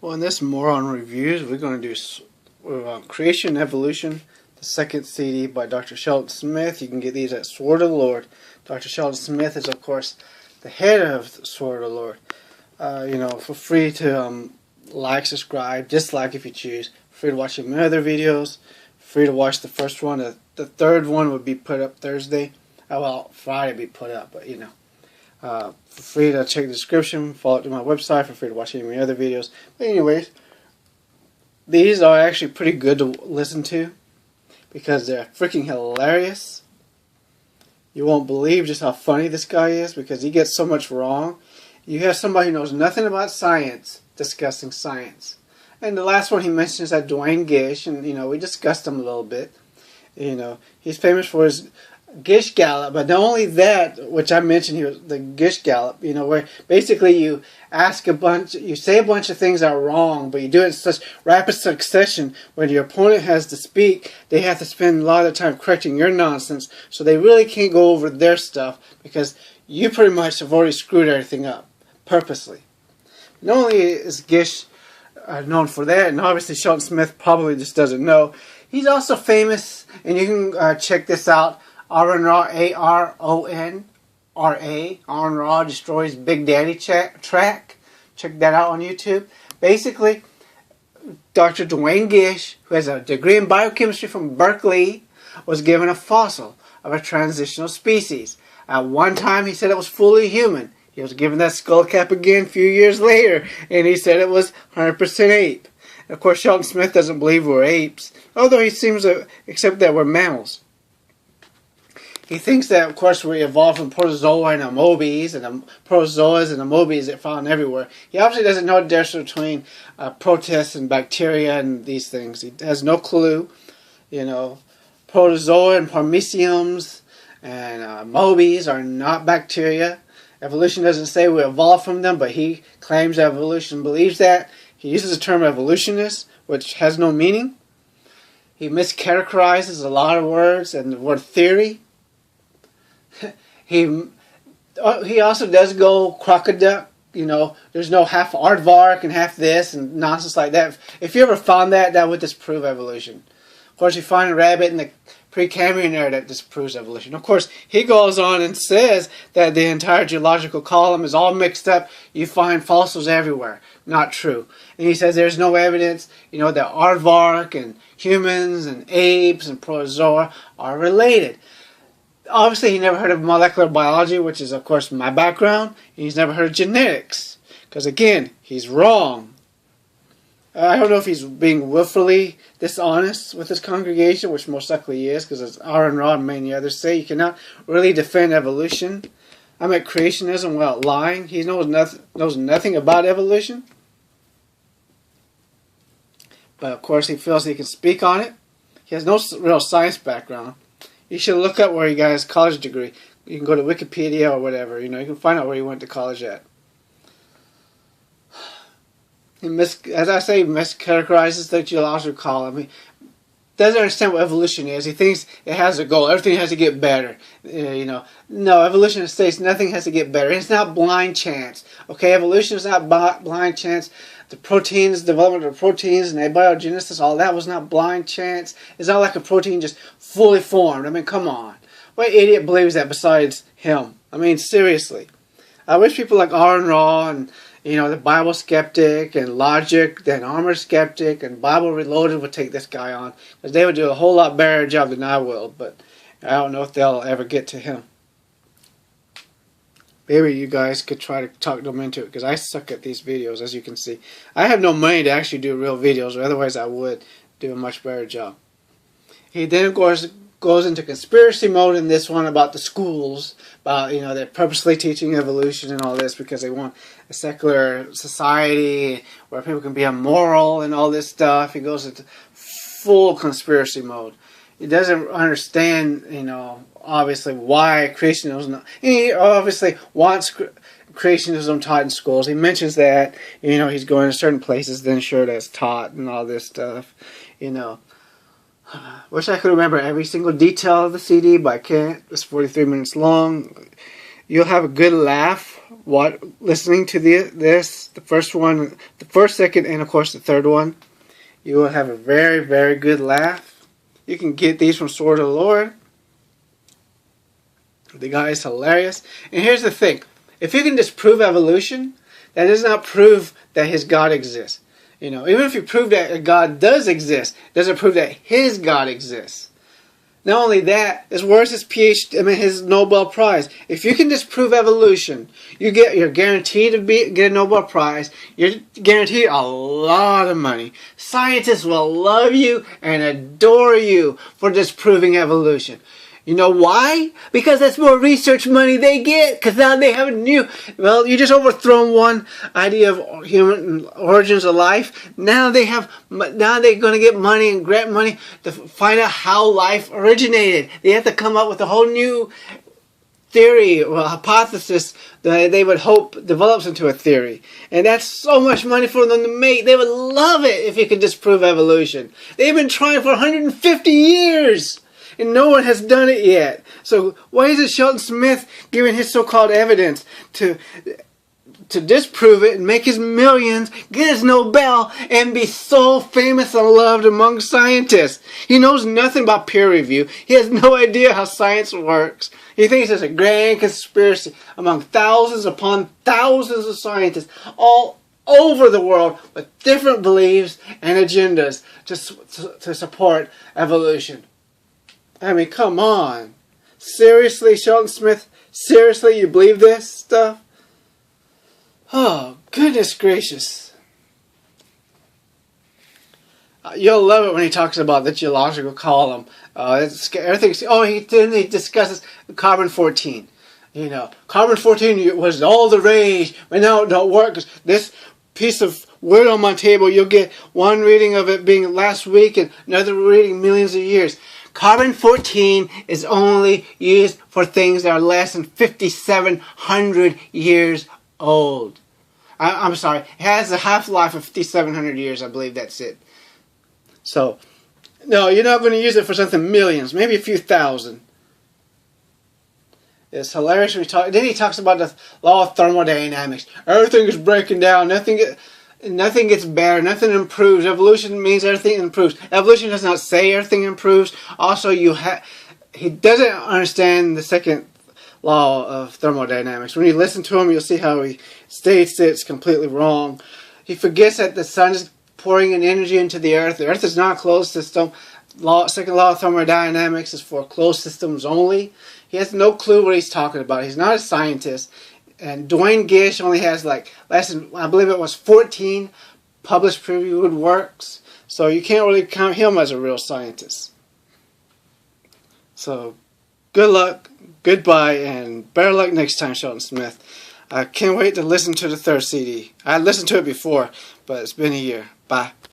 Well, in this Moron Reviews, we're going to do Creation and Evolution, the second CD by Dr. Sheldon Smith. You can get these at Sword of the Lord. Dr. Sheldon Smith is, of course, the head of Sword of the Lord. Feel free to like, subscribe, dislike if you choose. Free to watch my other videos. Free to watch the first one. The third one would be put up Thursday. Friday would be put up, but feel free to check the description, follow it to my website, feel free to watch any of my other videos. But anyways, these are actually pretty good to listen to because they're freaking hilarious. You won't believe just how funny this guy is because he gets so much wrong. You have somebody who knows nothing about science discussing science. And the last one he mentions is that Dwayne Gish, and we discussed him a little bit. He's famous for his Gish Gallop, but not only that, which I mentioned, he was the Gish Gallop. Where basically you say a bunch of things that are wrong, but you do it in such rapid succession. When your opponent has to speak, they have to spend a lot of time correcting your nonsense, so they really can't go over their stuff because you pretty much have already screwed everything up purposely. Not only is Gish known for that, and obviously Sheldon Smith probably just doesn't know. He's also famous, and you can check this out. Aron-Ra, A-R-O-N-R-A. Aron-Ra Destroys Big Daddy track. Check that out on YouTube. Basically, Dr. Dwayne Gish, who has a degree in biochemistry from Berkeley, was given a fossil of a transitional species. At one time, he said it was fully human. He was given that skull cap again a few years later, and he said it was 100% ape. And of course, Sheldon Smith doesn't believe we're apes, although he seems to accept that we're mammals. He thinks that, of course, we evolved from protozoa and amebes, and protozoas and amebes are found everywhere. He obviously doesn't know the difference between protists and bacteria and these things. He has no clue. Protozoa and parameciums and amebes are not bacteria. Evolution doesn't say we evolved from them, but he claims evolution believes that. He uses the term evolutionist, which has no meaning. He mischaracterizes a lot of words and the word theory. He also does go crocodile. There's no half aardvark and half this and nonsense like that. If you ever found that, that would disprove evolution. Of course, you find a rabbit in the Precambrian era that disproves evolution. Of course, he goes on and says that the entire geological column is all mixed up. You find fossils everywhere. Not true. And he says there's no evidence, that aardvark and humans and apes and protozoa are related. Obviously, he never heard of molecular biology, which is, of course, my background. And he's never heard of genetics. Because, again, he's wrong. I don't know if he's being willfully dishonest with his congregation, which most likely he is, because as Aron-Ra and many others say, you cannot really defend evolution. I meant creationism without lying. He knows nothing about evolution. But, of course, he feels he can speak on it. He has no real science background. You should look up where he got his college degree. You can go to Wikipedia or whatever. You can find out where he went to college at. He mischaracterizes the geological column. He doesn't understand what evolution is. He thinks it has a goal. Everything has to get better. No, evolution states nothing has to get better. It's not blind chance. Okay, evolution is not blind chance. The proteins, development of proteins and abiogenesis, all that was not blind chance. It's not like a protein just fully formed. Come on. What idiot believes that besides him? Seriously. I wish people like Aron-Ra and the Bible skeptic and Logic, then Armor skeptic and Bible Reloaded would take this guy on. Because they would do a whole lot better job than I will. But I don't know if they'll ever get to him. Maybe you guys could try to talk them into it. Because I suck at these videos, as you can see. I have no money to actually do real videos. Or otherwise I would do a much better job. He then, of course, goes into conspiracy mode in this one about the schools. About, they're purposely teaching evolution and all this because they want a secular society where people can be immoral and all this stuff. He goes into full conspiracy mode. He doesn't understand, obviously why creationism. He obviously wants creationism taught in schools. He mentions that, he's going to certain places, then sure that's taught and all this stuff, Wish I could remember every single detail of the CD, but I can't. It's 43 minutes long. You'll have a good laugh listening to the first one, the first, second, and of course the third one, you will have a very, very good laugh. You can get these from Sword of the Lord. The guy is hilarious. And here's the thing. If you can disprove evolution, that does not prove that his God exists. You know, even if you prove that a God does exist, it doesn't prove that his God exists. Not only that, it's worth his Nobel Prize. If you can disprove evolution, you're guaranteed to get a Nobel Prize. You're guaranteed a lot of money. Scientists will love you and adore you for disproving evolution. You know why? Because that's more research money they get. Because now they have a new... Well, you just overthrown one idea of human origins of life. Now they're going to get money and grant money to find out how life originated. They have to come up with a whole new theory or hypothesis that they would hope develops into a theory. And that's so much money for them to make. They would love it if you could disprove evolution. They've been trying for 150 years. And no one has done it yet. So why is it Shelton Smith giving his so-called evidence to disprove it and make his millions, get his Nobel, and be so famous and loved among scientists? He knows nothing about peer review. He has no idea how science works. He thinks it's a grand conspiracy among thousands upon thousands of scientists all over the world with different beliefs and agendas to support evolution. I mean, come on. Seriously, Shelton Smith? Seriously, you believe this stuff? Oh, goodness gracious. You'll love it when he talks about the geological column. He discusses carbon-14. You know, carbon-14 was all the rage, but now it don't work. This piece of wood on my table, you'll get one reading of it being last week and another reading millions of years. Carbon-14 is only used for things that are less than 5,700 years old. I'm sorry, it has a half-life of 5,700 years, I believe that's it. So, no, you're not going to use it for something millions, maybe a few thousand. It's hilarious when then he talks about the law of thermodynamics. Everything is breaking down, nothing gets better, nothing improves. Evolution means everything improves. Evolution does not say everything improves. Also, he doesn't understand the second law of thermodynamics. When you listen to him, you'll see how he states it's completely wrong. He forgets that the sun is pouring in energy into the earth. The earth is not a closed system. Second law of thermodynamics is for closed systems only. He has no clue what he's talking about. He's not a scientist. And Dwayne Gish only has I believe it was 14 published previewed works. So you can't really count him as a real scientist. So good luck, goodbye, and better luck next time, Shelton Smith. I can't wait to listen to the third CD. I listened to it before, but it's been a year. Bye.